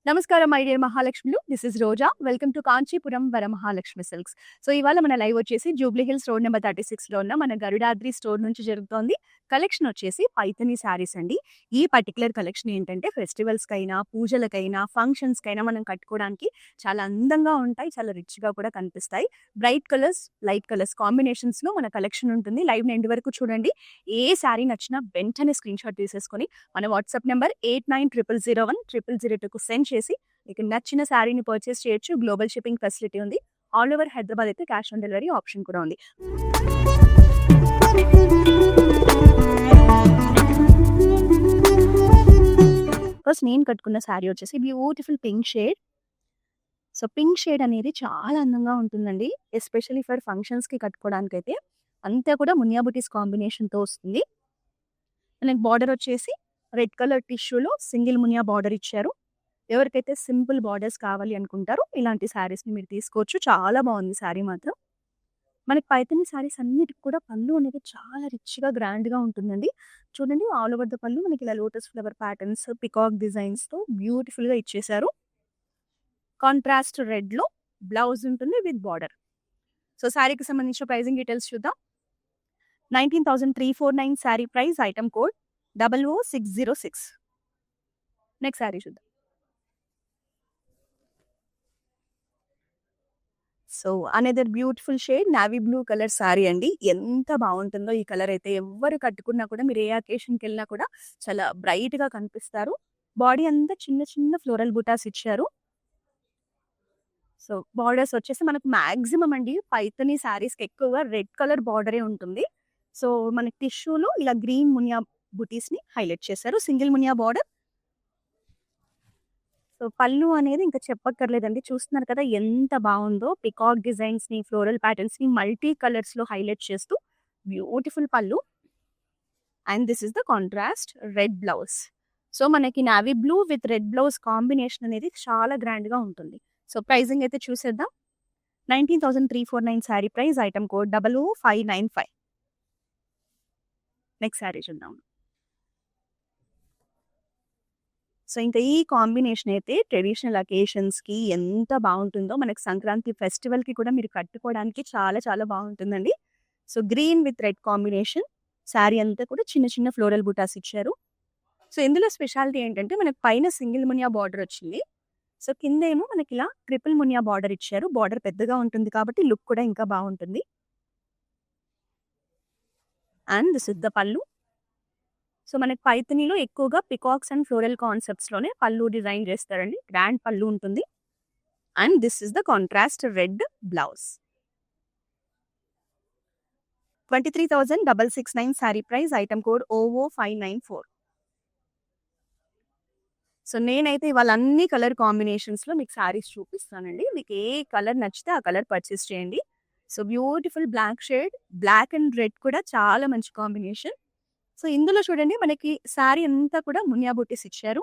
నమస్కారం my dear మహాలక్ష్మిలు. This is Roja. Welcome to Kanchipuram Varamahalakshmi silks. So ఇవాళ మన లైవ్ వచ్చేసి జూబ్లీ హిల్స్ రోడ్ నెంబర్ 36లో ఉన్న మన గరుడాద్రి స్టోర్ నుంచి జరుగుతోంది. కలెక్షన్ వచ్చేసి పైథనీ శారీస్ అండి. ఈ పర్టికులర్ కలెక్షన్ ఏంటంటే ఫెస్టివల్స్‌కైనా, పూజలకైనా, ఫంక్షన్స్‌కైనా మనం కట్టుకోవడానికి చాలా అందంగా ఉంటాయి. చాలా రిచ్‌గా కూడా కనిపిస్తాయి. బ్రైట్ కలర్స్, లైట్ కలర్స్ కాంబినేషన్స్‌లో మన కలెక్షన్ ఉంటుంది. లైవ్‌ని ఎండ్ వరకు చూడండి. ఏ శారీ నచ్చినా వెంటనే స్క్రీన్‌షాట్ తీసేసుకొని మన వాట్సాప్ నంబర్ 8900010002కు సెండ్ చేసి మీకు నచ్చిన శారీని పర్చేస్ చేయొచ్చు. గ్లోబల్ షిప్పింగ్ ఫెసిలిటీ ఉంది. ఆల్ ఓవర్ హైదరాబాద్ అయితే క్యాష్ ఆన్ డెలివరీ ఆప్షన్ కూడా ఉంది. ఫస్ట్ నేను కట్టుకున్న శారీ వచ్చేసి beautiful pink shade. So pink shade అనేది చాలా అందంగా ఉంటుందండి. ఎస్పెషల్లీ ఫర్ ఫంక్షన్స్‌కి కట్టుకోవడానికైతే. అంతా కూడా మునియా బుటీస్ కాంబినేషన్‌తో వస్తుంది. మనకి బార్డర్ వచ్చేసి రెడ్ కలర్ టిష్యూలో సింగిల్ మునియా బార్డర్ ఇచ్చారు. ఎవరికైతే సింపుల్ బార్డర్స్ కావాలి అనుకుంటారో ఇలాంటి శారీస్‌ని మీరు తీసుకోవచ్చు. చాలా బాగుంది శారీ మాత్రం. మనకి పైథానీ శారీస్ అన్నిటికి కూడా పళ్ళు అనేది చాలా రిచ్‌గా, గ్రాండ్‌గా ఉంటుందండి. చూడండి ఆల్ ఓవర్ ద పళ్ళు మనకి ఇలా లోటస్ ఫ్లవర్ ప్యాటర్న్స్, పికాక్ డిజైన్స్‌తో బ్యూటిఫుల్‌గా ఇచ్చేశారు. కాంట్రాస్ట్ రెడ్‌లో బ్లౌజ్ ఉంటుంది విత్ బార్డర్. సో శారీకి సంబంధించిన ప్రైజింగ్ డీటెయిల్స్ చూద్దాం. 19,349 sari price, item code 00606. Next sari చూద్దాం. So another beautiful shade navy blue colour sari అండి. ఎంత బాగుంటుందో ఈ కలర్ అయితే. ఎవ్వరు కట్టుకున్నా కూడా మీరు ఏ అకేషన్‌కి వెళ్ళినా కూడా చాలా బ్రైట్‌గా కనిపిస్తారు. బాడీ అంతా చిన్న చిన్న ఫ్లోరల్ బుటాస్ ఇచ్చారు. సో బార్డర్స్ వచ్చేసి మనకు మాక్సిమం అండి పైథానీ శారీస్‌కి ఎక్కువగా రెడ్ కలర్ బార్డరే ఉంటుంది. సో మనకి టిష్యూలో ఇలా గ్రీన్ మునియా బుటీస్‌ని హైలైట్ చేశారు. సింగిల్ మునియా బార్డర్. సో పళ్ళు అనేది ఇంకా చెప్పక్కర్లేదండి. చూస్తున్నారు కదా ఎంత బాగుందో. పికాక్ డిజైన్స్‌ని, ఫ్లోరల్ ప్యాటర్న్స్‌ని మల్టీ కలర్స్‌లో హైలైట్ చేస్తూ beautiful pallu. And this is the contrast red blouse. So మనకి navy blue with red blouse combination అనేది చాలా గ్రాండ్‌గా ఉంటుంది. సో ప్రైజింగ్ అయితే చూసేద్దాం. 19,349 sari price, item code 00595. Next sari చూద్దాం. సో ఇంకా ఈ కాంబినేషన్ అయితే ట్రెడిషనల్ అకేషన్స్‌కి ఎంత బాగుంటుందో. మనకి సంక్రాంతి ఫెస్టివల్‌కి కూడా మీరు కట్టుకోవడానికి చాలా చాలా బాగుంటుందండి. So green with red combination. Sari అంతా కూడా చిన్న చిన్న ఫ్లోరల్ బుటాస్ ఇచ్చారు. సో ఇందులో స్పెషాలిటీ ఏంటంటే మనకి పైన సింగిల్ మునియా బార్డర్ వచ్చింది. సో కిందేమో మనకి ఇలా ట్రిపుల్ మునియా బార్డర్ ఇచ్చారు. బార్డర్ పెద్దగా ఉంటుంది కాబట్టి లుక్ కూడా ఇంకా బాగుంటుంది. అండ్ దిస్ ఇస్ ద పళ్ళు. సో మనకి పైథానీలో ఎక్కువగా పికాక్స్ అండ్ ఫ్లోరల్ కాన్సెప్ట్స్‌లోనే పళ్ళు డిజైన్ చేస్తారండి. గ్రాండ్ పళ్ళు ఉంటుంది. And this is the contrast red blouse. 23,669 sari price, item code 00594. So నేనైతే ఇవాళ అన్ని కలర్ కాంబినేషన్స్‌లో మీకు శారీస్ చూపిస్తానండి. మీకు ఏ కలర్ నచ్చితే ఆ కలర్ పర్చేస్ చేయండి. So beautiful black shade, black and red కూడా చాలా మంచి కాంబినేషన్. సో ఇందులో చూడండి మనకి శారీ అంతా కూడా మునియా బుటీస్ ఇచ్చారు.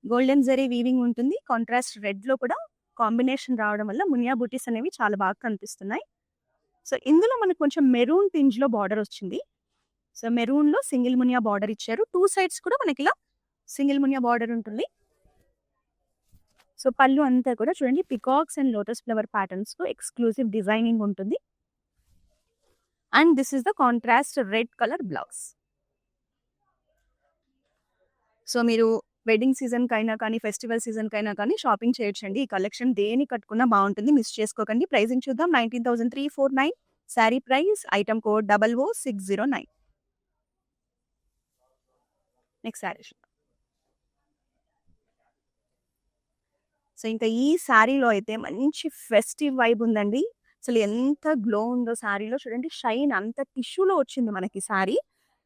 గోల్డెన్ జరీ వీవింగ్ ఉంటుంది. కాంట్రాస్ట్ రెడ్‌లో కూడా కాంబినేషన్ రావడం వల్ల మునియా బుటీస్ అనేవి చాలా బాగా కనిపిస్తున్నాయి. సో ఇందులో మనకు కొంచెం మెరూన్ టింజ్‌లో బార్డర్ వచ్చింది. సో మెరూన్‌లో సింగిల్ మునియా బార్డర్ ఇచ్చారు. 2 సైడ్స్ కూడా మనకి ఇలా సింగిల్ మునియా బార్డర్ ఉంటుంది. సో పళ్ళు అంతా కూడా చూడండి పికాక్స్ అండ్ లోటస్ ఫ్లవర్ ప్యాటర్న్స్‌తో ఎక్స్‌క్లూజివ్ డిజైనింగ్ ఉంటుంది. And this is the contrast red colour blouse. So మీరు వెడ్డింగ్ సీజన్‌కైనా కానీ, ఫెస్టివల్ సీజన్‌కైనా కానీ షాపింగ్ చేయొచ్చండి. ఈ కలెక్షన్ దేనికి కట్టుకున్నా బాగుంటుంది. మిస్ చేసుకోకండి. ప్రైజింగ్ చూద్దాం. 19,349 sari price, item code 00609. Next sari చూద్దాం. సో ఇంకా ఈ శారీలో అయితే మంచి ఫెస్టివ్ వైబ్ ఉందండి. అసలు ఎంత గ్లో ఉందో శారీలో. చూడండి షైన్ అంత టిష్యూలో వచ్చింది మనకి శారీ.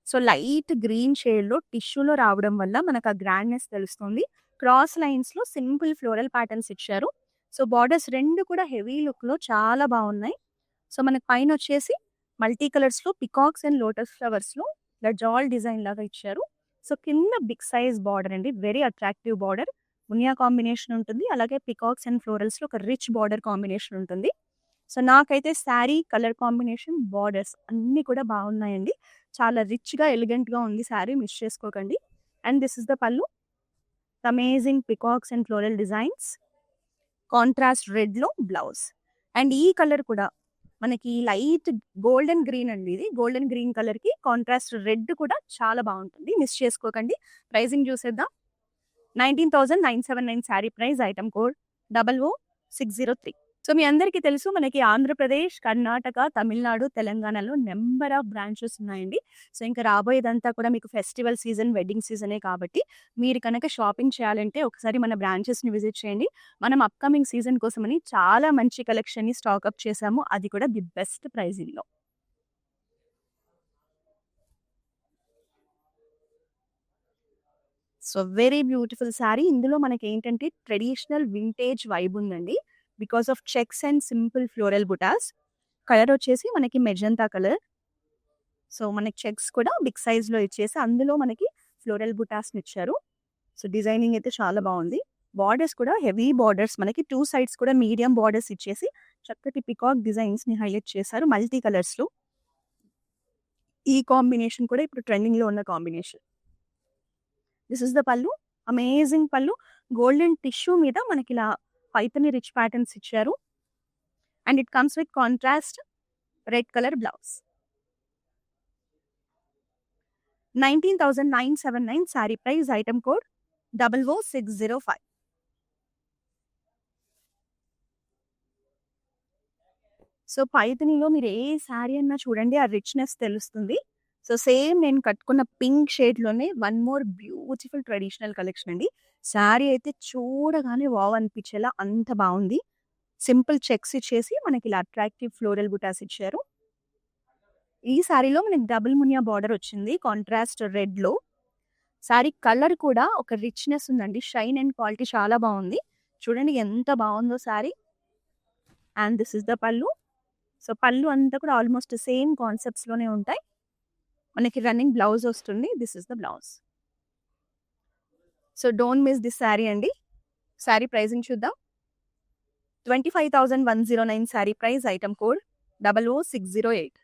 సో లైట్ గ్రీన్ షేడ్‌లో టిష్యూలో రావడం వల్ల మనకు ఆ గ్రాండ్‌నెస్ తెలుస్తుంది. క్రాస్ లైన్స్‌లో సింపుల్ ఫ్లోరల్ ప్యాటర్న్స్ ఇచ్చారు. సో బార్డర్స్ 2 కూడా హెవీ లుక్‌లో చాలా బాగున్నాయి. సో మనకి పైన వచ్చేసి మల్టీ కలర్స్‌లో పికాక్స్ అండ్ లోటస్ ఫ్లవర్స్‌లో ఇలా జాల్ డిజైన్ లాగా ఇచ్చారు. సో కింద బిగ్ సైజ్ బార్డర్ అండి. Very attractive border. Muniya combination ఉంటుంది. అలాగే పికాక్స్ అండ్ ఫ్లోరల్స్‌లో ఒక రిచ్ బార్డర్ కాంబినేషన్ ఉంటుంది. సో నాకైతే శారీ కలర్ కాంబినేషన్, బార్డర్స్ అన్నీ కూడా బాగున్నాయండి. చాలా రిచ్‌గా, ఎలిగెంట్‌గా ఉంది శారీ. మిస్ చేసుకోకండి. And this is the pallu. Amazing peacocks and floral designs. Contrast రెడ్‌లో బ్లౌజ్. అండ్ ఈ కలర్ కూడా మనకి లైట్ గోల్డెన్ గ్రీన్ అండి ఇది. గోల్డెన్ గ్రీన్ కలర్‌కి కాంట్రాస్ట్ రెడ్ కూడా చాలా బావుంటుంది. మిస్ చేసుకోకండి. ప్రైజింగ్ చూసేద్దాం. 19,979 sari price. Item code 00603. So మీ అందరికీ తెలుసు మనకి ఆంధ్రప్రదేశ్, కర్ణాటక, తమిళనాడు, తెలంగాణలో నంబర్ ఆఫ్ బ్రాంచెస్ ఉన్నాయండి. సో ఇంకా రాబోయేదంతా కూడా మీకు ఫెస్టివల్ సీజన్, వెడ్డింగ్ సీజనే కాబట్టి మీరు కనుక షాపింగ్ చేయాలంటే ఒకసారి మన బ్రాంచెస్‌ని విజిట్ చేయండి. మనం అప్‌కమింగ్ సీజన్ కోసమని చాలా మంచి కలెక్షన్‌ని స్టాక్ అప్ చేశాము. అది కూడా ది బెస్ట్ ప్రైజింగ్‌లో. So very beautiful sari. ఇందులో మనకేంటంటే ట్రెడిషనల్ వింటేజ్ వైబ్ ఉందండి. Because of checks and simple floral బుటాస్. కలర్ వచ్చేసి మనకి మెజంతా కలర్. సో మనకి చెక్స్ కూడా బిగ్ సైజ్‌లో ఇచ్చేసి అందులో మనకి ఫ్లోరల్ బుటాస్‌ని ఇచ్చారు. సో డిజైనింగ్ అయితే చాలా బావుంది. బార్డర్స్ కూడా హెవీ బార్డర్స్ మనకి 2 సైడ్స్ కూడా మీడియం బార్డర్స్ ఇచ్చేసి చక్కటి పికాక్ డిజైన్స్‌ని హైలైట్ చేశారు మల్టీ కలర్స్‌లో. ఈ కాంబినేషన్ కూడా ఇప్పుడు ట్రెండింగ్‌లో ఉన్న combination. This is the pallu. Amazing pallu. Golden tissue మీద మనకిలా పైథాని రిచ్ ప్యాటర్న్స్ ఇచ్చారు. And it comes with contrast red colour blouse. 19,979 sari price. Item code 00605. So పైథానీలో మీరు ఏ శారీ అన్నా చూడండి ఆ రిచ్‌నెస్ తెలుస్తుంది. సో సేమ్ నేను కట్టుకున్న పింక్ షేడ్‌లోనే one more beautiful traditional collection అండి. శారీ అయితే చూడగానే వావ్ అనిపించేలా అంత బావుంది. సింపుల్ చెక్స్ ఇచ్చేసి మనకి ఇలా అట్రాక్టివ్ ఫ్లోరల్ బుటాస్ ఇచ్చారు. ఈ శారీలో మనకి డబుల్ మునియా బార్డర్ వచ్చింది కాంట్రాస్ట్ రెడ్‌లో. శారీ కలర్ కూడా ఒక రిచ్‌నెస్ ఉందండి. షైన్ అండ్ క్వాలిటీ చాలా బావుంది. చూడండి ఎంత బావుందో sari. And this is the పల్లు. సో పల్లు అంతా కూడా ఆల్మోస్ట్ సేమ్ కాన్సెప్ట్స్‌లోనే ఉంటాయి. మనకి రన్నింగ్ బ్లౌజ్ వస్తుంది. This is the blouse. So don't miss this sari అండి. శారీ ప్రైజింగ్ చూద్దాం. 25,109 sari price. Item code 00608.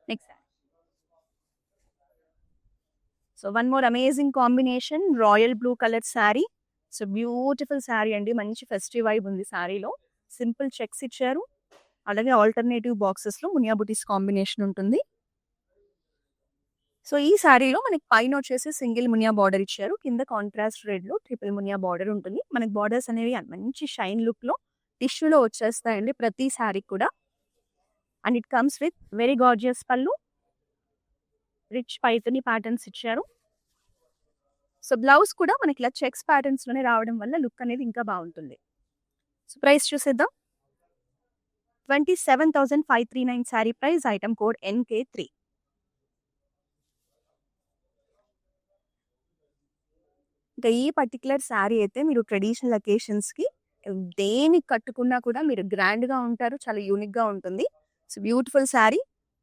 Next sari. So one more amazing combination royal blue colour sari. So beautiful sari అండి. మంచి ఫెస్టివ్ వైబ్ ఉంది శారీలో. సింపుల్ చెక్స్ ఇచ్చారు. అలాగే ఆల్టర్నేటివ్ బాక్సెస్‌లో మునియా బుటీస్ కాంబినేషన్ ఉంటుంది. సో ఈ శారీలో మనకి పైన వచ్చేసి సింగిల్ మునియా బార్డర్ ఇచ్చారు. కింద కాంట్రాస్ట్ రెడ్‌లో ట్రిపుల్ మునియా బార్డర్ ఉంటుంది. మనకి బార్డర్స్ అనేవి మంచి షైన్ లుక్‌లో టిష్యూలో వచ్చేస్తాయండి ప్రతి శారీకి కూడా. And it comes with very gorgeous పల్లు. రిచ్ పైథాని ప్యాటర్న్స్ ఇచ్చారు. సో బ్లౌజ్ కూడా మనకి ఇలా చెక్స్ ప్యాటర్న్స్‌లోనే రావడం వల్ల లుక్ అనేది ఇంకా బావుంటుంది. సో ప్రైస్ చూసేద్దాం. 27,539 sari price. Item code NK3. ఇంకా ఈ పర్టిక్యులర్ శారీ అయితే మీరు ట్రెడిషనల్ అకేషన్స్‌కి దేనికి కట్టుకున్నా కూడా మీరు గ్రాండ్‌గా ఉంటారు. చాలా యూనిక్‌గా ఉంటుంది. So beautiful sari.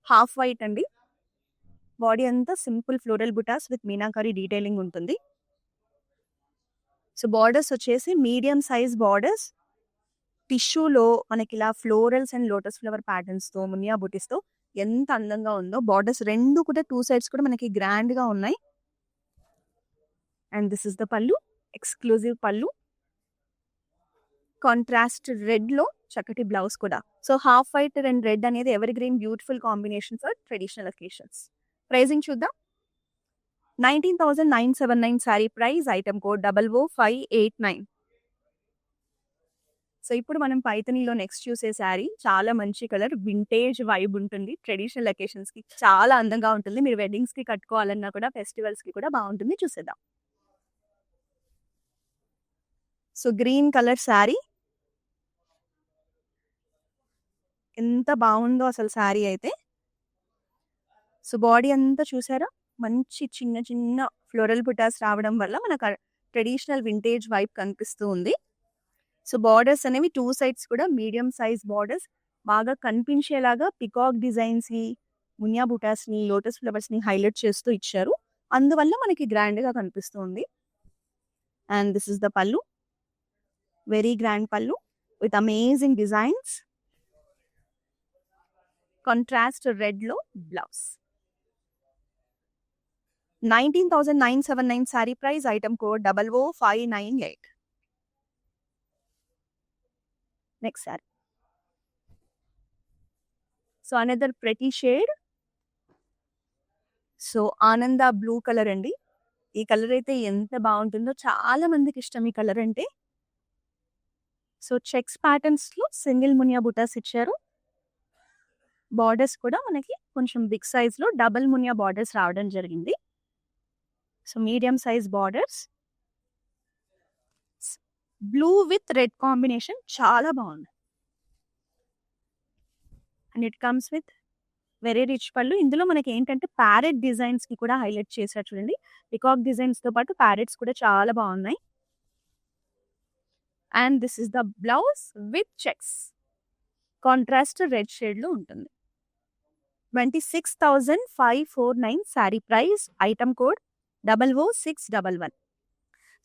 Half white అండి. బాడీ అంతా సింపుల్ ఫ్లోరల్ బుటాస్ విత్ మీనాకరీ డీటెయిలింగ్ ఉంటుంది. సో బార్డర్స్ వచ్చేసి మీడియం సైజ్ బార్డర్స్. టిష్యూలో మనకి ఇలా ఫ్లోరల్స్ అండ్ లోటస్ ఫ్లవర్ ప్యాటర్న్స్‌తో మునియా బుటీస్‌తో ఎంత అందంగా ఉందో. బార్డర్స్ 2 కూడా 2 సైడ్స్ కూడా మనకి గ్రాండ్‌గా ఉన్నాయి. And this is the pallu. Exclusive pallu. Contrast రెడ్‌లో చక్కటి బ్లౌజ్ కూడా. So half white and red అనేది evergreen beautiful combination for traditional occasions. Pricing చూద్దాం. 19,979 sari price. Item code 00589. So ఇప్పుడు మనం పైథానీలో నెక్స్ట్ చూసే శారీ చాలా మంచి కలర్. వింటేజ్ వైబ్ ఉంటుంది. ట్రెడిషనల్ అకేషన్స్‌కి చాలా అందంగా ఉంటుంది. మీరు వెడ్డింగ్స్‌కి కట్టుకోవాలన్నా కూడా ఫెస్టివల్స్‌కి కూడా బావుంటుంది. చూసేద్దాం. So green colour sari. ఎంత బావుందో అసలు శారీ అయితే. సో బాడీ అంతా చూసారా? మంచి చిన్న చిన్న ఫ్లోరల్ బుటాస్ రావడం వల్ల మనకు ట్రెడిషనల్ వింటేజ్ వైబ్ కనిపిస్తూ ఉంది. సో బార్డర్స్ అనేవి 2 సైడ్స్ కూడా మీడియం సైజ్ బార్డర్స్ బాగా కనిపించేలాగా పికాక్ డిజైన్స్‌ని, మునియా బుటాస్‌ని, లోటస్ ఫ్లవర్స్‌ని హైలైట్ చేస్తూ ఇచ్చారు. అందువల్ల మనకి గ్రాండ్‌గా కనిపిస్తుంది. And this is the pallu. Very grand pallu with amazing designs. Contrast రెడ్‌లో blouse. 19,979 sari price, item code 00598. Next sari. So another pretty shade. So ఆనంద బ్లూ కలర్ అండి. ఈ కలర్ అయితే ఎంత బాగుంటుందో, చాలా మందికి ఇష్టం ఈ కలర్ అంటే. సో చెక్స్ ప్యాటర్న్స్ లో సింగిల్ మునియా బుటాస్ ఇచ్చారు. బార్డర్స్ కూడా మనకి కొంచెం బిగ్ సైజ్ లో డబుల్ మునియా బార్డర్స్ రావడం జరిగింది. So medium size borders, blue with red combination చాలా బాగుంది. And it comes with very rich పళ్ళు. ఇందులో మనకి ఏంటంటే ప్యారెట్ డిజైన్స్ కి కూడా హైలైట్ చేశారు చూడండి. పికాక్ డిజైన్స్ తో పాటు ప్యారెట్స్ కూడా చాలా బాగున్నాయి. And this is the blouse with checks. Contrast red shade లో ఉంటుంది. 26,549 sari price, item code 00611.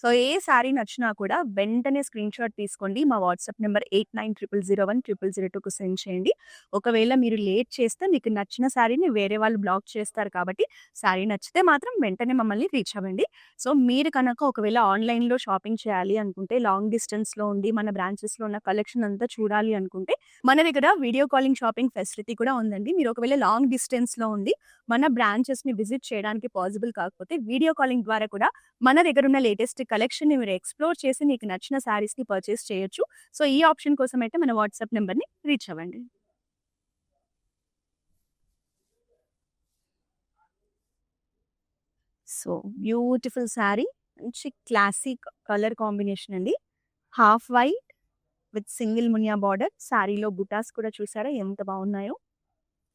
So ఏ శారీ నచ్చినా కూడా వెంటనే స్క్రీన్ షాట్ తీసుకోండి. మా వాట్సాప్ నెంబర్ 8900010002కు సెండ్ చేయండి. ఒకవేళ మీరు లేట్ చేస్తే మీకు నచ్చిన శారీని వేరే వాళ్ళు బ్లాక్ చేస్తారు కాబట్టి శారీ నచ్చితే మాత్రం వెంటనే మమ్మల్ని రీచ్ అవ్వండి. సో మీరు కనుక ఒకవేళ ఆన్లైన్లో షాపింగ్ చేయాలి అనుకుంటే, లాంగ్ డిస్టెన్స్లో ఉండి మన బ్రాంచెస్లో ఉన్న కలెక్షన్ అంతా చూడాలి అనుకుంటే మన దగ్గర వీడియో కాలింగ్ షాపింగ్ ఫెసిలిటీ కూడా ఉందండి. మీరు ఒకవేళ లాంగ్ డిస్టెన్స్లో ఉండి మన బ్రాంచెస్ని విజిట్ చేయడానికి పాసిబుల్ కాకపోతే వీడియో కాలింగ్ ద్వారా కూడా మన దగ్గర ఉన్న లేటెస్ట్ కలెక్షన్ ని మీరు ఎక్స్ప్లోర్ చేసి మీకు నచ్చిన శారీస్ ని పర్చేస్ చేయొచ్చు. సో ఈ ఆప్షన్ కోసం అయితే మన వాట్సాప్ నెంబర్ ని రీచ్ అవ్వండి. సో బ్యూటిఫుల్ శారీ, మంచి క్లాసిక్ కలర్ కాంబినేషన్ అండి. హాఫ్ వైట్ విత్ సింగిల్ మునియా బార్డర్. శారీలో బుటాస్ కూడా చూసారా ఎంత బాగున్నాయో.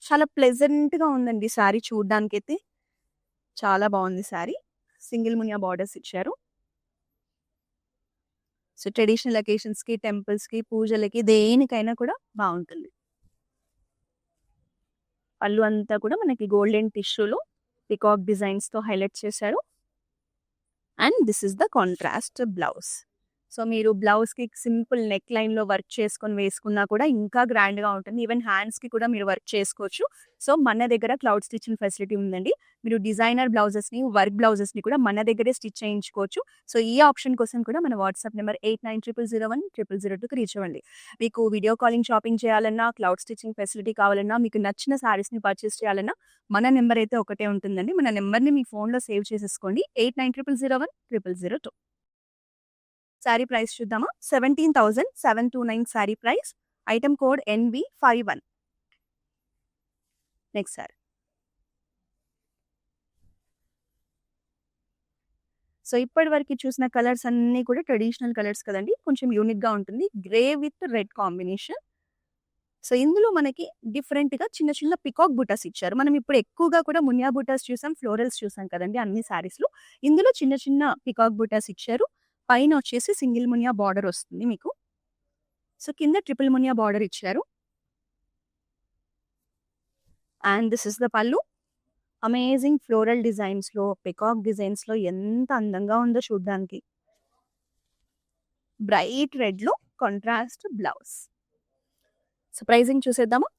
చాలా ప్లెజెంట్ గా ఉందండి శారీ చూడడానికైతే. చాలా బాగుంది శారీ. సింగిల్ మునియా బార్డర్స్ ఇచ్చారు. సో ట్రెడిషనల్ అకేషన్స్కి, టెంపుల్స్కి, పూజలకి, దేనికైనా కూడా బాగుంటుంది. పళ్ళు అంతా కూడా మనకి గోల్డెన్ టిష్యూలో పికాక్ డిజైన్స్తో హైలైట్ చేశారు. And this is the contrast blouse. So మీరు బ్లౌజ్కి సింపుల్ నెక్ లైన్లో వర్క్ చేసుకొని వేసుకున్నా కూడా ఇంకా గ్రాండ్గా ఉంటుంది. ఈవెన్ హ్యాండ్స్కి కూడా మీరు వర్క్ చేసుకోవచ్చు. సో మన దగ్గర క్లౌడ్ స్టిచ్చింగ్ ఫెసిలిటీ ఉందండి. మీరు డిజైనర్ బ్లౌజెస్ని, వర్క్ బ్లౌజెస్ని కూడా మన దగ్గరే స్టిచ్ చేయించుకోవచ్చు. సో ఈ ఆప్షన్ కోసం కూడా మన వాట్సాప్ నెంబర్ 8900010002కి రీచ్ అవ్వండి. మీకు వీడియో కాలింగ్ షాపింగ్ చేయాలన్నా, క్లౌడ్ స్టిచ్చింగ్ ఫెసిలిటీ కావాలన్నా, మీకు నచ్చిన శారీస్ని పర్చేస్ చేయాలన్నా మన నెంబర్ అయితే ఒకటే ఉంటుందండి. మన నెంబర్ని మీ ఫోన్లో సేవ్ చేసేసుకోండి. 8900010002. శారీ ప్రైస్ చూద్దామా. 17,729 sari price, item code NB51. Next sari. So ఇప్పటి వరకు చూసిన కలర్స్ అన్నీ కూడా ట్రెడిషనల్ కలర్స్ కదండి, కొంచెం యూనిక్గా ఉంటుంది. Grey with red combination. So ఇందులో మనకి డిఫరెంట్గా చిన్న చిన్న పికాక్ బుటాస్ ఇచ్చారు. మనం ఇప్పుడు ఎక్కువగా కూడా మునియా బుటాస్ చూసాం, ఫ్లోరల్స్ చూసాం కదండి అన్ని శారీస్లో. ఇందులో చిన్న చిన్న పికాక్ బుటాస్ ఇచ్చారు. పైన వచ్చేసి సింగిల్ మునియా బార్డర్ వస్తుంది మీకు. సో కింద ట్రిపుల్ మునియా బార్డర్ ఇచ్చారు. And this is the pallu. Amazing floral డిజైన్స్లో, పికాక్ డిజైన్స్లో ఎంత అందంగా ఉందో చూడడానికి. బ్రైట్ రెడ్లో కాంట్రాస్ట్ బ్లౌజ్. సో ప్రైజింగ్ చూసేద్దామా.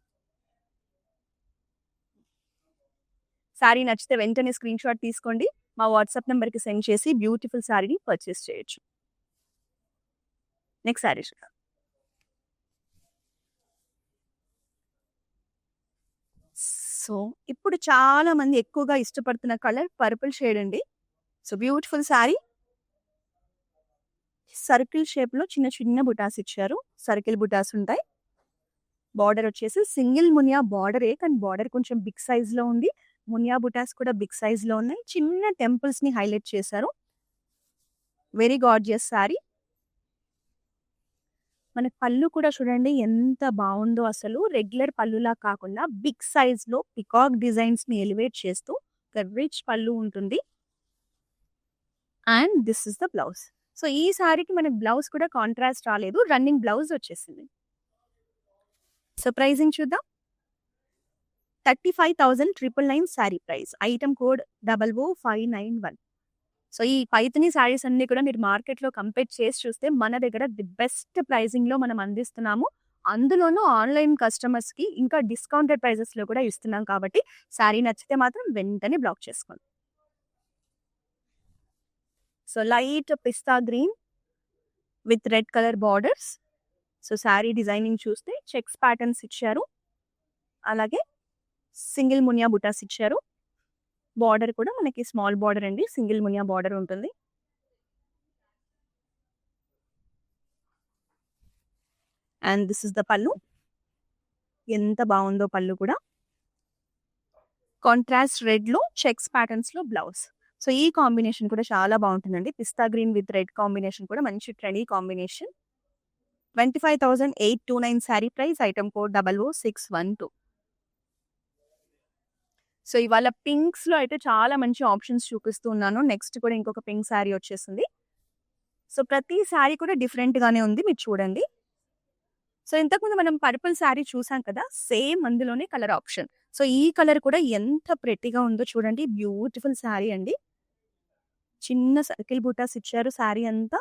శారీ నచ్చితే వెంటనే స్క్రీన్ షాట్ తీసుకోండి. మా వాట్సాప్ నెంబర్కి సెండ్ చేసి బ్యూటిఫుల్ శారీని పర్చేస్ చేయొచ్చు. నెక్స్ట్ శారీ చూద్దాం. సో ఇప్పుడు చాలా మంది ఎక్కువగా ఇష్టపడుతున్న కలర్ పర్పుల్ షేడ్ అండి. So beautiful sari. సర్కిల్ షేప్లో చిన్న చిన్న బుటాస్ ఇచ్చారు. సర్కిల్ బుటాస్ ఉంటాయి. బార్డర్ వచ్చేసి సింగిల్ మునియా బార్డరే, కానీ బార్డర్ కొంచెం బిగ్ సైజ్లో ఉంది. మునియా బుటాస్ కూడా బిగ్ సైజ్లో ఉన్నాయి. చిన్న టెంపుల్స్ని హైలైట్ చేశారు. Very gorgeous sari. మన పళ్ళు కూడా చూడండి ఎంత బాగుందో అసలు. రెగ్యులర్ పళ్ళులా కాకుండా బిగ్ సైజ్లో పికాక్ డిజైన్స్ని ఎలివేట్ చేస్తూ రిచ్ పళ్ళు ఉంటుంది. And this is the blouse. So ఈ శారీకి మనకి బ్లౌజ్ కూడా కాంట్రాస్ట్ రాలేదు, రన్నింగ్ బ్లౌజ్ వచ్చేసింది. సో ప్రైజింగ్ చూద్దాం. 35,999 sari price, item code 00591. So ఈ పైథని శారీస్ అన్ని కూడా మీరు మార్కెట్లో కంపేర్ చేసి చూస్తే మన దగ్గర ది బెస్ట్ ప్రైజింగ్లో మనం అందిస్తున్నాము. అందులోనూ ఆన్లైన్ కస్టమర్స్కి ఇంకా డిస్కౌంటెడ్ ప్రైజెస్లో కూడా ఇస్తున్నాం. కాబట్టి శారీ నచ్చితే మాత్రం వెంటనే బ్లాక్ చేసుకోండి. So light pista green with red colour borders. So sari designing చూస్తే చెక్స్ ప్యాటర్న్స్ ఇచ్చారు, అలాగే సింగిల్ మునియా బుటాస్ ఇచ్చారు. బార్డర్ కూడా మనకి స్మాల్ బార్డర్ అండి, సింగిల్ మునియా బార్డర్ ఉంటుంది. అండ్ దిస్ ఇస్ ద పళ్ళు. ఎంత బాగుందో పళ్ళు కూడా. కాంట్రాస్ట్ రెడ్ లో చెక్స్ ప్యాటర్న్స్ లో బ్లౌజ్. సో ఈ కాంబినేషన్ కూడా చాలా బాగుంటుందండి. పిస్తా గ్రీన్ విత్ రెడ్ కాంబినేషన్ కూడా మంచి trendy combination. 25,829 sari price. Item code 00612. So ఇవాళ పింక్స్ లో అయితే చాలా మంచి ఆప్షన్స్ చూపిస్తూ ఉన్నాను. నెక్స్ట్ కూడా ఇంకొక పింక్ శారీ వచ్చేసింది. సో ప్రతి శారీ కూడా డిఫరెంట్ గానే ఉంది, మీరు చూడండి. సో ఇంతకుముందు మనం పర్పుల్ శారీ చూసాం కదా, సేమ్ అందులోనే కలర్ ఆప్షన్. సో ఈ కలర్ కూడా ఎంత ప్రెట్టిగా ఉందో చూడండి. బ్యూటిఫుల్ శారీ అండి. చిన్న సర్కిల్ బూటాస్ ఇచ్చారు శారీ అంతా.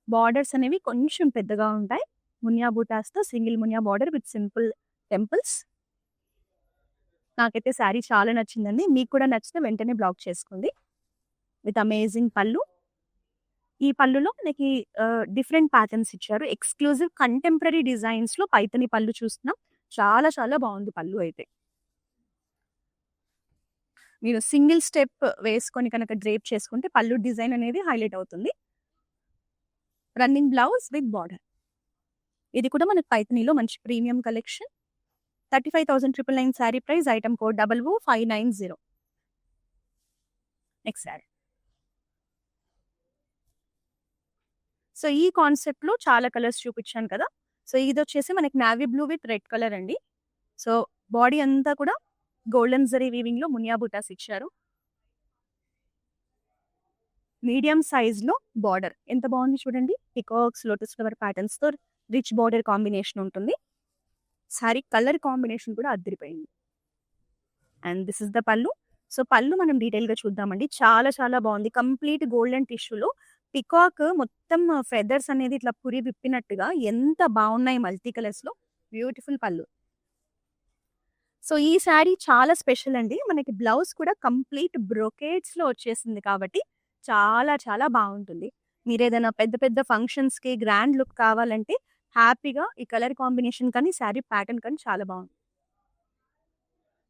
బార్డర్స్ అనేవి కొంచెం పెద్దగా ఉంటాయి. మునియా బూటాస్తో సింగిల్ మునియా బార్డర్ విత్ సింపుల్ టెంపుల్స్. నాకైతే శారీ చాలా నచ్చిందండి. మీకు కూడా నచ్చితే వెంటనే బ్లాక్ చేసుకోండి. విత్ అమేజింగ్ పళ్ళు. ఈ పళ్ళులో మనకి డిఫరెంట్ ప్యాటర్న్స్ ఇచ్చారు. ఎక్స్క్లూజివ్ కంటెంపరీ డిజైన్స్ లో పైతని పళ్ళు చూస్తున్నాం. చాలా చాలా బాగుంది పళ్ళు అయితే. మీరు సింగిల్ స్టెప్ వేసుకొని కనుక డ్రేప్ చేసుకుంటే పళ్ళు డిజైన్ అనేది హైలైట్ అవుతుంది. Running blouse with border. ఇది కూడా మనకి పైతనీలో మంచి premium collection. 35,999 sari price. Item code 00590. Next sari. So ఈ కాన్సెప్ట్ లో చాలా కలర్స్ చూపించాను కదా. సో ఇది వచ్చేసి మనకి navy blue with red colour అండి. సో బాడీ అంతా కూడా గోల్డెన్ జరీ వీవింగ్ లో మునియా బుటాస్ ఇచ్చారు. మీడియం సైజ్ లో బార్డర్ ఎంత బాగుంది చూడండి. పికాక్స్, లోటస్ ఫ్లవర్ ప్యాటర్న్స్ తో రిచ్ బార్డర్ కాంబినేషన్ ఉంటుంది. సారీ కలర్ కాంబినేషన్ కూడా అదిరిపోయింది. అండ్ దిస్ ఇస్ ద పళ్ళు. సో పళ్ళు మనం డీటెయిల్ గా చూద్దామండి. చాలా చాలా బాగుంది. కంప్లీట్ గోల్డెన్ టిష్యూలో పికాక్ మొత్తం ఫెదర్స్ అనేది ఇట్లా పురి విప్పినట్టుగా ఎంత బాగున్నాయి మల్టీ కలర్స్ లో. బ్యూటిఫుల్ పళ్ళు. సో ఈ శారీ చాలా స్పెషల్ అండి. మనకి బ్లౌజ్ కూడా కంప్లీట్ బ్రొకేట్స్ లో వచ్చేసింది కాబట్టి చాలా చాలా బాగుంటుంది. మీరు ఏదైనా పెద్ద పెద్ద ఫంక్షన్స్ కి గ్రాండ్ లుక్ కావాలంటే హ్యాపీగా ఈ కలర్ కాంబినేషన్ కానీ శారీ ప్యాటర్న్ కానీ చాలా బాగుంది.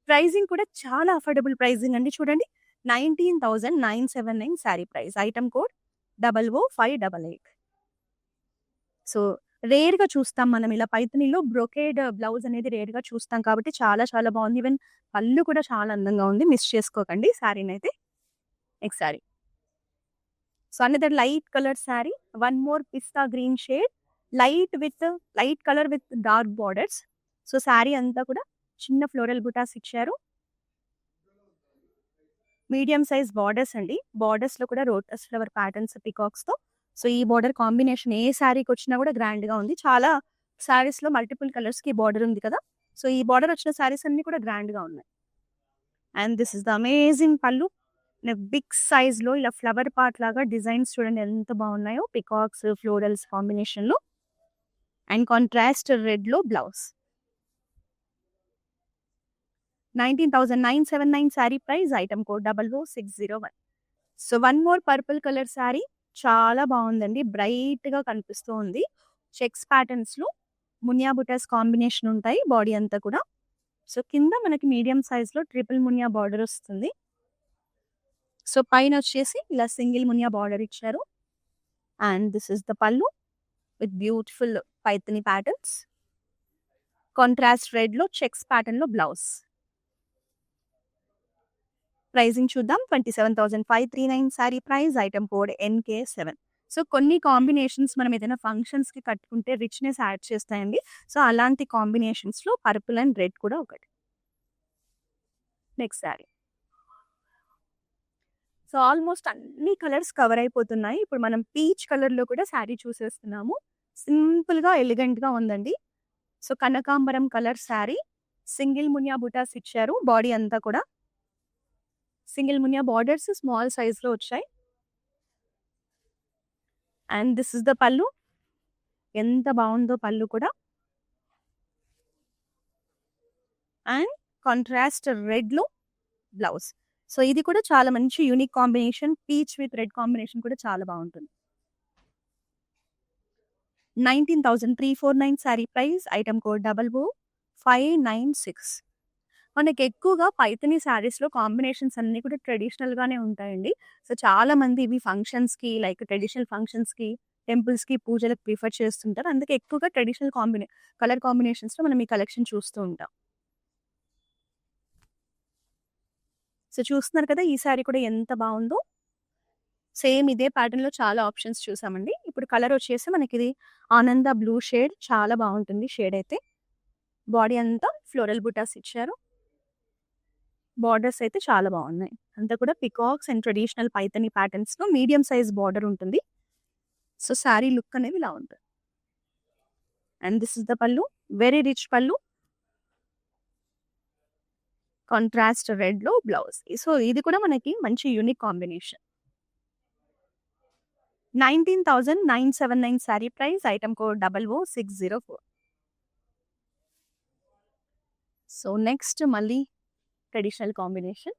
ప్రైజింగ్ కూడా చాలా అఫోర్డబుల్ ప్రైజింగ్ అండి. చూడండి, 19,979 sari price. Item code 00588. So rare గా చూస్తాం మనం ఇలా పైతనీలో బ్రొకేడ్ బ్లౌజ్ అనేది రేర్ గా చూస్తాం కాబట్టి చాలా చాలా బాగుంది. ఈవెన్ పళ్ళు కూడా చాలా అందంగా ఉంది. మిస్ చేసుకోకండి శారీని అయితే. Next sari. So another light colour sari. One more pista green shade, light colour with dark borders. So sari అంతా కూడా చిన్న ఫ్లోరల్ బుటాస్ ఇచ్చారు. మీడియం సైజ్ బార్డర్స్ అండి. బార్డర్స్ లో కూడా లోటస్ ఫ్లవర్ ప్యాటర్న్స్ పికాక్స్ తో. సో ఈ బార్డర్ కాంబినేషన్ ఏ శారీకి వచ్చినా కూడా గ్రాండ్ గా ఉంది. చాలా శారీస్ లో మల్టిపుల్ కలర్స్ కి బార్డర్ ఉంది కదా. సో ఈ బార్డర్ వచ్చిన శారీస్ అన్ని కూడా గ్రాండ్ గా ఉన్నాయి. And this is the amazing పళ్ళు. బిగ్ సైజ్ లో ఇలా ఫ్లవర్ పార్ట్ లాగా డిజైన్స్ చూడండి ఎంత బాగున్నాయో. పికాక్స్, ఫ్లోరల్స్ కాంబినేషన్ లో. అండ్ కాంట్రాస్ట్ రెడ్ లో blouse. 19,979 sari price. Item code 00601. So one more purple colour sari. చాలా బాగుందండి. బ్రైట్ గా కనిపిస్తూ ఉంది. చెక్స్ ప్యాటర్న్స్ లో మునియా బుటాస్ కాంబినేషన్ ఉంటాయి బాడీ అంతా కూడా. సో కింద మనకి మీడియం సైజ్ లో ట్రిపుల్ మునియా బార్డర్ వస్తుంది. సో పైన వచ్చేసి ఇలా సింగిల్ మునియా బార్డర్ ఇచ్చారు. అండ్ దిస్ ఇస్ ద పళ్ళు with beautiful Paithani patterns. Contrast red లో చెక్స్ ప్యాటర్న్ లో బ్లౌజ్. ప్రైజింగ్ చూద్దాం. 27,539 sari price. Item code NK7. So కొన్ని కాంబినేషన్స్ మనం ఏదైనా ఫంక్షన్స్ కి కట్టుకుంటే రిచ్నెస్ యాడ్ చేస్తాయండి. సో అలాంటి కాంబినేషన్స్ లో పర్పుల్ అండ్ రెడ్ కూడా ఒకటి. నెక్స్ట్ శారీ. సో ఆల్మోస్ట్ అన్ని కలర్స్ కవర్ అయిపోతున్నాయి. ఇప్పుడు మనం పీచ్ కలర్ లో కూడా శారీ చూసేస్తున్నాము. సింపుల్ గా ఎలిగెంట్ గా ఉందండి. సో కనకాంబరం కలర్ శారీ. సింగిల్ మునియా బుటాస్ ఇచ్చారు. బాడీ అంతా కూడా single Muniya borders small size లో వచ్చాయి. అండ్ దిస్ ఇస్ ద పళ్ళు. ఎంత బాగుందో పళ్ళు కూడా. అండ్ కాంట్రాస్ట్ రెడ్ లో బ్లౌజ్. సో ఇది కూడా చాలా మంచి unique combination. Peach with red combination కూడా చాలా బాగుంటుంది. 19,349 శారీ ప్రైస్. Item code 00,596. మనకి ఎక్కువగా పైథానీ శారీస్‌లో కాంబినేషన్స్ అన్నీ కూడా ట్రెడిషనల్‌గానే ఉంటాయండి. సో చాలా మంది ఇవి ఫంక్షన్స్‌కి లైక్ ట్రెడిషనల్ ఫంక్షన్స్‌కి, టెంపుల్స్‌కి, పూజలకు ప్రిఫర్ చేస్తుంటారు. అందుకే ఎక్కువగా ట్రెడిషనల్ కలర్ కాంబినేషన్స్‌లో మనం ఈ కలెక్షన్ చూస్తూ ఉంటాం. సో చూస్తున్నారు కదా! ఈ శారీ కూడా ఎంత బావుందో. సేమ్ ఇదే ప్యాటర్న్‌లో చాలా ఆప్షన్స్ చూసామండి. ఇప్పుడు కలర్ వచ్చేసి మనకిది ఆనంద బ్లూ షేడ్. చాలా బావుంటుంది షేడ్ అయితే. బాడీ అంతా ఫ్లోరల్ బుటాస్ ఇచ్చారు. బార్డర్స్ అయితే చాలా బాగున్నాయి. అంతా కూడా పికాక్స్ అండ్ ట్రెడిషనల్ పైథానీ ప్యాటర్న్స్‌లో మీడియం సైజ్ బార్డర్ ఉంటుంది. సో శారీ లుక్ అనేది ఇలా ఉంటుంది. And this is the pallu. Very rich pallu. Contrast రెడ్‌లో బ్లౌజ్. సో ఇది కూడా మనకి మంచి unique combination. 19,979 sari price. Item code 00,604. So next మళ్ళీ ట్రెడిషనల్ కాంబినేషన్.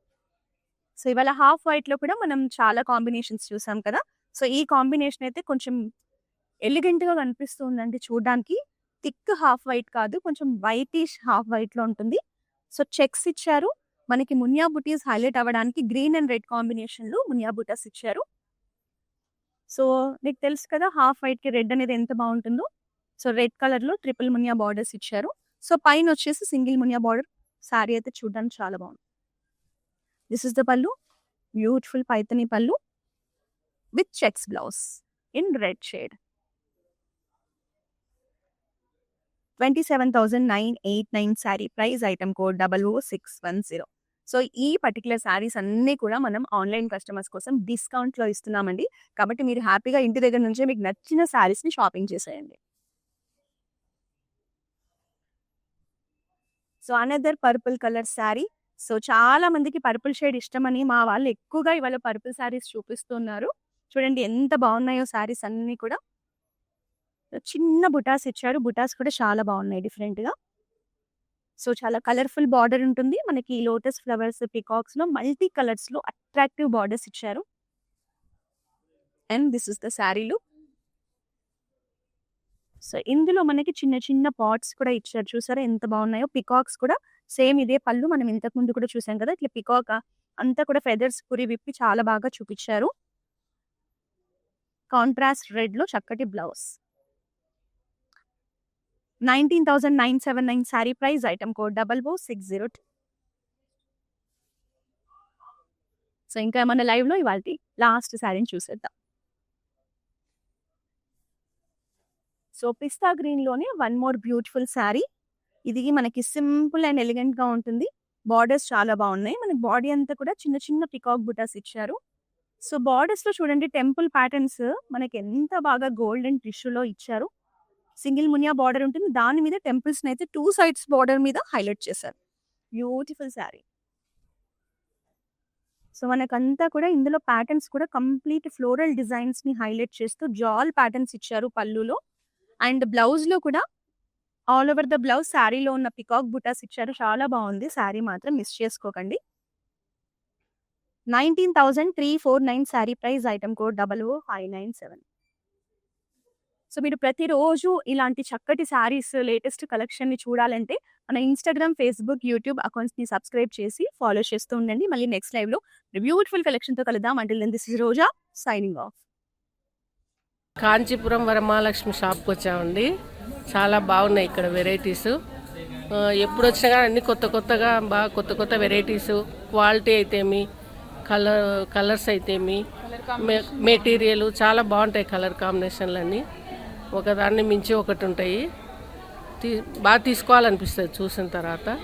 సో ఇవాళ హాఫ్ వైట్‌లో కూడా మనం చాలా కాంబినేషన్స్ చూసాం కదా! సో ఈ కాంబినేషన్ అయితే కొంచెం ఎలిగెంట్‌గా కనిపిస్తుందండి చూడ్డానికి. థిక్ హాఫ్ వైట్ కాదు, కొంచెం వైటిష్ హాఫ్ వైట్‌లో ఉంటుంది. సో చెక్స్ ఇచ్చారు. మనకి మునియా బుటీస్ హైలైట్ అవ్వడానికి గ్రీన్ అండ్ రెడ్ కాంబినేషన్‌లో మునియా బుటాస్ ఇచ్చారు. సో నీకు తెలుసు కదా! హాఫ్ వైట్‌కి రెడ్ అనేది ఎంత బావుంటుందో. సో రెడ్ కలర్‌లో ట్రిపుల్ మునియా బార్డర్స్ ఇచ్చారు. సో పైన వచ్చేసి సింగిల్ మునియా బార్డర్. శారీ అయితే చూడడానికి చాలా బాగుంది. దిస్ ఇస్ ద పల్లు. బ్యూటిఫుల్ పైథానీ పల్లు with checks blouse in red shade. 27,989 sari price. Item code 00,610. So ఈ పర్టిక్యులర్ శారీస్ అన్నీ కూడా మనం ఆన్‌లైన్ కస్టమర్స్ కోసం డిస్కౌంట్‌లో ఇస్తున్నామండి. కాబట్టి మీరు హ్యాపీగా ఇంటి దగ్గర నుంచే మీకు నచ్చిన శారీస్‌ని షాపింగ్ చేసేయండి. So another purple colour sari. So చాలా మందికి పర్పుల్ షేడ్ ఇష్టమని మా వాళ్ళు ఎక్కువగా ఇవాళ పర్పుల్ శారీస్ చూపిస్తున్నారు. చూడండి ఎంత బాగున్నాయో శారీస్ అన్నీ కూడా. చిన్న బుటాస్ ఇచ్చారు. బుటాస్ కూడా చాలా బాగున్నాయి డిఫరెంట్‌గా. సో చాలా కలర్‌ఫుల్ బార్డర్ ఉంటుంది. మనకి లోటస్ ఫ్లవర్స్, పీకాక్స్‌లో మల్టీ కలర్స్‌లో అట్రాక్టివ్ బార్డర్స్ ఇచ్చారు. And this is the sari look. So ఇందులో మనకి చిన్న చిన్న పాట్స్ కూడా ఇచ్చారు. చూసారా ఎంత బాగున్నాయో. పికాక్స్ కూడా సేమ్ ఇదే పళ్ళు మనం ఇంతకు ముందు కూడా చూసాం కదా! ఇట్లా పికాక్ అంతా కూడా ఫెదర్స్ పురి విప్పి చాలా బాగా చూపించారు. కాంట్రాస్ట్ రెడ్‌లో చక్కటి blouse. 19,979 sari price. Item code 00,602. So ఇంకా మన లైవ్‌లో ఇవాల్టి లాస్ట్ శారీని చూసేద్దాం. సో పిస్తా గ్రీన్‌లోనే వన్ మోర్ బ్యూటిఫుల్ శారీ. ఇది మనకి సింపుల్ అండ్ ఎలిగెంట్‌గా ఉంటుంది. బార్డర్స్ చాలా బాగున్నాయి. మనకి బాడీ అంతా కూడా చిన్న చిన్న పికాక్ బుటాస్ ఇచ్చారు. సో బార్డర్స్‌లో చూడండి టెంపుల్ ప్యాటర్న్స్ మనకి ఎంత బాగా గోల్డెన్ టిష్యూలో ఇచ్చారు. సింగిల్ మునియా బార్డర్ ఉంటుంది. దాని మీద టెంపుల్స్‌ని అయితే 2 సైడ్స్ బార్డర్ మీద హైలైట్ చేశారు. బ్యూటిఫుల్ శారీ. సో మనకంతా కూడా ఇందులో ప్యాటర్న్స్ కూడా కంప్లీట్ ఫ్లోరల్ డిజైన్స్‌ని హైలైట్ చేస్తూ జాల్ ప్యాటర్న్స్ ఇచ్చారు పళ్ళులో. అండ్ బ్లౌజ్‌లో కూడా ఆల్ ఓవర్ ద బ్లౌజ్ శారీలో ఉన్న పికాక్ బుటాస్ ఇచ్చారు. చాలా బాగుంది. శారీ మాత్రం మిస్ చేసుకోకండి. 19,349 sari price. Item code 00,597. So మీరు ప్రతిరోజు ఇలాంటి చక్కటి శారీస్ లేటెస్ట్ కలెక్షన్‌ని చూడాలంటే మన ఇన్‌స్టాగ్రామ్, ఫేస్‌బుక్, యూట్యూబ్ అకౌంట్స్‌ని సబ్స్క్రైబ్ చేసి ఫాలో చేస్తూ ఉండండి. మళ్ళీ నెక్స్ట్ లైవ్‌లో బ్యూటిఫుల్ కలెక్షన్‌తో కలుద్దాం. Until then this is Roja signing off. Kanchipuram Varamahalakshmi షాప్కి వచ్చామండి. చాలా బాగున్నాయి ఇక్కడ వెరైటీస్. ఎప్పుడు వచ్చినా కానీ అన్ని కొత్తగా బాగా కొత్త వెరైటీస్, క్వాలిటీ అయితేమి, కలర్స్ అయితేమి, మెటీరియల్ చాలా బాగుంటాయి. కలర్ కాంబినేషన్లు అన్నీ ఒకదాన్ని మించి ఒకటి ఉంటాయి. బాగా తీసుకోవాలనిపిస్తుంది చూసిన తర్వాత.